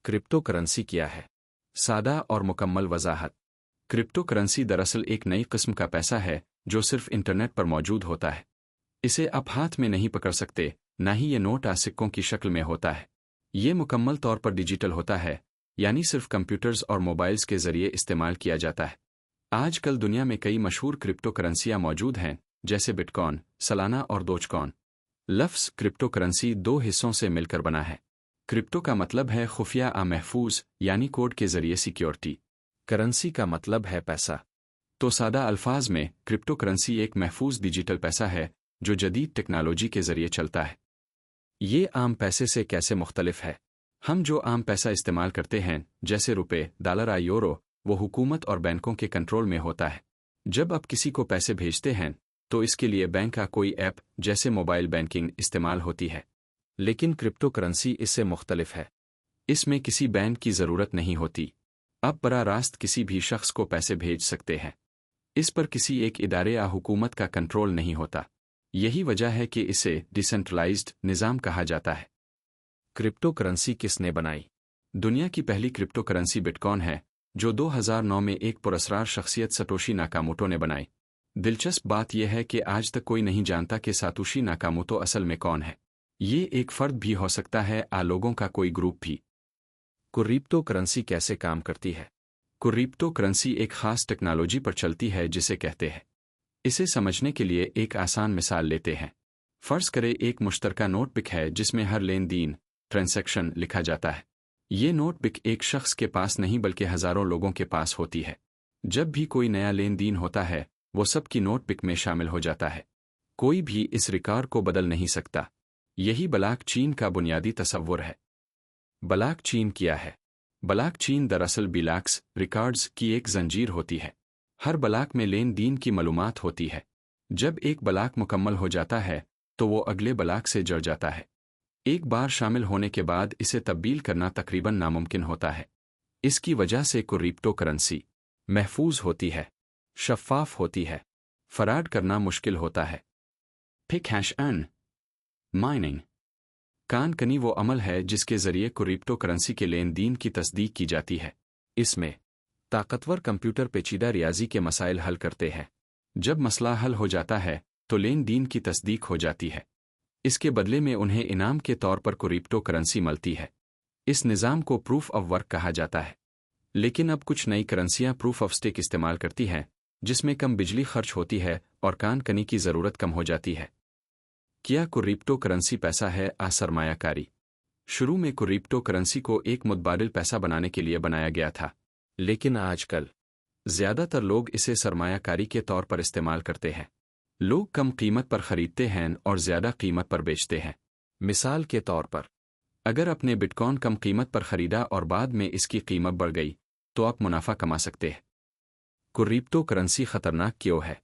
Crypto currency क्या है? सादा और मुकम्मल वजाहत। क्रिप्टो करेंसी दरअसल एक नई किस्म का पैसा है जो सिर्फ इंटरनेट पर मौजूद होता है। इसे आप हाथ में नहीं पकड़ सकते, ना ही ये नोट या सिक्कों की शक्ल में होता है। ये मुकम्मल तौर पर डिजिटल होता है, यानी सिर्फ कंप्यूटर्स और मोबाइल्स के जरिए इस्तेमाल किया जाता है। आजकल दुनिया में कई मशहूर क्रिप्टो करेंसियां मौजूद हैं, जैसे बिटकॉइन, सलाना और डोजकॉइन। लफ्ज़ क्रिप्टो करेंसी दो हिस्सों से मिलकर बना है। क्रिप्टो का मतलब है खुफिया महफूज, यानी कोड के जरिए सिक्योरिटी। करेंसी का मतलब है पैसा। तो सादा अल्फाज में क्रिप्टो करेंसी एक महफूज डिजिटल पैसा है जो जदीद टेक्नोलॉजी के जरिए चलता है। ये आम पैसे से कैसे मुख्तलिफ है? हम जो आम पैसा इस्तेमाल करते हैं, जैसे रुपए, डॉलर या यूरो, वो हुकूमत और बैंकों के कंट्रोल में होता है। जब आप किसी को पैसे भेजते हैं तो इसके लिए बैंक का कोई ऐप जैसे मोबाइल बैंकिंग इस्तेमाल होती है। लेकिन क्रिप्टो करेंसी इससे मुख्तलिफ है। इसमें किसी बैंक की ज़रूरत नहीं होती। आप बराह रास्त किसी भी शख्स को पैसे भेज सकते हैं। इस पर किसी एक इदारे या हुकूमत का कंट्रोल नहीं होता। यही वजह है कि इसे डिसेंट्रलाइज्ड निज़ाम कहा जाता है। क्रिप्टो करेंसी किसने बनाई? दुनिया की पहली क्रिप्टो करेंसी बिटकॉइन है, जो 2009 में एक पुरस्कार शख्सियत सतोशी नाकामोटो ने बनाई। दिलचस्प बात यह है कि आज तक कोई नहीं जानता कि सातोशी नाकामोटो असल में कौन है। ये एक फर्द भी हो सकता है या लोगों का कोई ग्रुप भी। क्रिप्टो करेंसी कैसे काम करती है? क्रिप्टो करेंसी एक खास टेक्नोलॉजी पर चलती है जिसे कहते हैं। इसे समझने के लिए एक आसान मिसाल लेते हैं। फर्ज करें एक मुश्तरका नोटबुक है जिसमें हर लेन देन ट्रांजैक्शन लिखा जाता है। ये नोटबुक एक शख्स के पास नहीं बल्कि हज़ारों लोगों के पास होती है। जब भी कोई नया लेन देन होता है वो सबकी नोटबुक में शामिल हो जाता है। कोई भी इस रिकॉर्ड को बदल नहीं सकता। यही ब्लॉकचेन का बुनियादी तसव्वुर है। ब्लॉकचेन क्या है? ब्लॉकचेन दरअसल ब्लॉक्स रिकॉर्ड्स की एक जंजीर होती है। हर ब्लॉक में लेन देन की मालूमात होती है। जब एक ब्लॉक मुकम्मल हो जाता है तो वो अगले ब्लॉक से जुड़ जाता है। एक बार शामिल होने के बाद इसे तब्दील करना तकरीबन नामुमकिन होता है। इसकी वजह से क्रिप्टो करेंसी महफूज होती है, शफ़ाफ होती है, फराड करना मुश्किल होता है। पिक हैश एन माइनिंग कान-कनी वो अमल है जिसके जरिए क्रिप्टो करेंसी के लेन देन की तस्दीक की जाती है। इसमें ताकतवर कंप्यूटर पेचीदा रियाजी के मसाइल हल करते हैं। जब मसला हल हो जाता है तो लेन देन की तस्दीक हो जाती है। इसके बदले में उन्हें इनाम के तौर पर क्रिप्टो करेंसी मिलती है। इस निज़ाम को प्रूफ ऑफ वर्क कहा जाता है। लेकिन अब कुछ नई करेंसियां प्रूफ ऑफ स्टेक इस्तेमाल करती हैं, जिसमें कम बिजली खर्च होती है और कान-कनी की ज़रूरत कम हो जाती है। क्या क्रिप्टो करेंसी पैसा है या सरमायाकारी? शुरू में क्रिप्टो करेंसी को एक मुतबादिल पैसा बनाने के लिए बनाया गया था, लेकिन आजकल ज़्यादातर लोग इसे सरमायाकारी के तौर पर इस्तेमाल करते हैं। लोग कम कीमत पर खरीदते हैं और ज़्यादा कीमत पर बेचते हैं। मिसाल के तौर पर, अगर आपने बिटकॉइन कम कीमत पर खरीदा और बाद में इसकी कीमत बढ़ गई तो आप मुनाफा कमा सकते हैं। क्रिप्टो करेंसी खतरनाक क्यों है?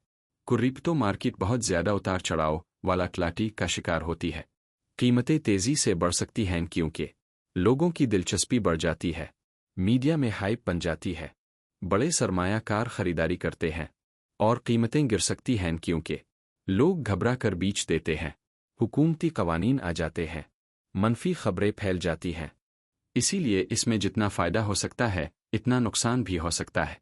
क्रिप्टो मार्केट बहुत ज़्यादा उतार चढ़ाव वालाटिलिटी का शिकार होती है। कीमतें तेज़ी से बढ़ सकती हैं क्योंकि लोगों की दिलचस्पी बढ़ जाती है, मीडिया में हाइप बन जाती है, बड़े सरमायाकार खरीदारी करते हैं, और कीमतें गिर सकती हैं क्योंकि लोग घबरा कर बेच देते हैं, हुकूमती कवानीन आ जाते हैं, मनफी खबरें फैल जाती हैं। इसीलिए इसमें जितना फ़ायदा हो सकता है इतना नुकसान भी हो सकता है।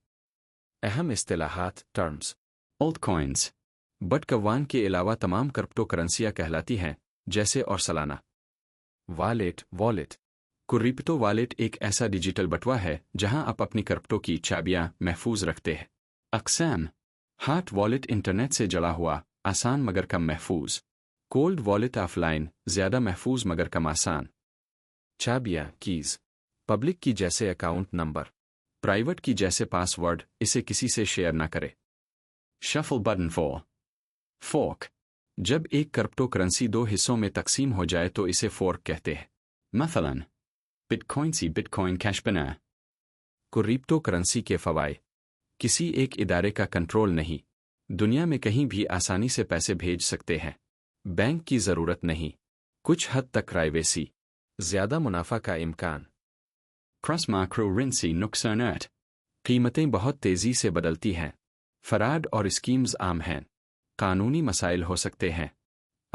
अहम इस्तिलाहात टर्म्स। ऑल्टकॉइन्स बिटकॉइन के अलावा तमाम क्रिप्टो करेंसियां कहलाती हैं, जैसे और सलाना। वॉलेट क्रिप्टो वॉलेट एक ऐसा डिजिटल बटवा है जहां आप अपनी क्रिप्टो की चाबियां महफूज रखते हैं। अक़साम हॉट वॉलेट इंटरनेट से जुड़ा हुआ, आसान मगर कम महफूज। कोल्ड वॉलेट ऑफलाइन, ज़्यादा महफूज मगर कम आसान। चाबियां कीज़ पब्लिक की जैसे अकाउंट नंबर, प्राइवेट की जैसे पासवर्ड, इसे किसी से शेयर ना करे। शफल बटन फोर्क जब एक क्रिप्टो करेंसी दो हिस्सों में तकसीम हो जाए तो इसे फोर्क कहते हैं। मसलन बिटकॉइन कैश बना। क्रिप्टो करेंसी के फ़वाइद। किसी एक इदारे का कंट्रोल नहीं। दुनिया में कहीं भी आसानी से पैसे भेज सकते हैं। बैंक की ज़रूरत नहीं। कुछ हद तक प्राइवेसी। ज़्यादा मुनाफा का इम्कान। क्रॉस करेंसी नुकसानात। कीमतें बहुत तेज़ी से बदलती हैं। फराड और स्कीम्स आम हैं। कानूनी मसाइल हो सकते हैं।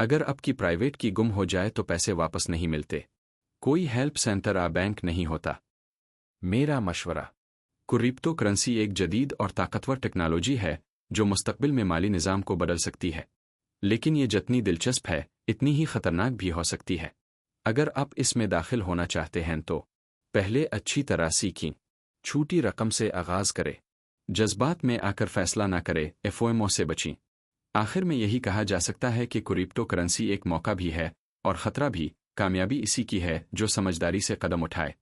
अगर आपकी प्राइवेट की गुम हो जाए तो पैसे वापस नहीं मिलते। कोई हेल्प सेंटर या बैंक नहीं होता। میرا مشورہ: کرپٹو کرنسی ایک جدید اور طاقتور ٹیکنالوجی ہے جو مستقبل میں مالی نظام کو بدل سکتی ہے، لیکن یہ جتنی دلچسپ ہے اتنی ہی خطرناک بھی ہو سکتی ہے۔ اگر آپ اس میں داخل ہونا چاہتے ہیں تو پہلے اچھی طرح سیکھیں، چھوٹی رقم سے آغاز کریں، جذبات میں آ کر فیصلہ نہ کریں، FOMO سے بچیں۔ آخر میں یہی کہا جا سکتا ہے کہ کرپٹو کرنسی ایک موقع بھی ہے اور خطرہ بھی، کامیابی اسی کی ہے جو سمجھداری سے قدم اٹھائے۔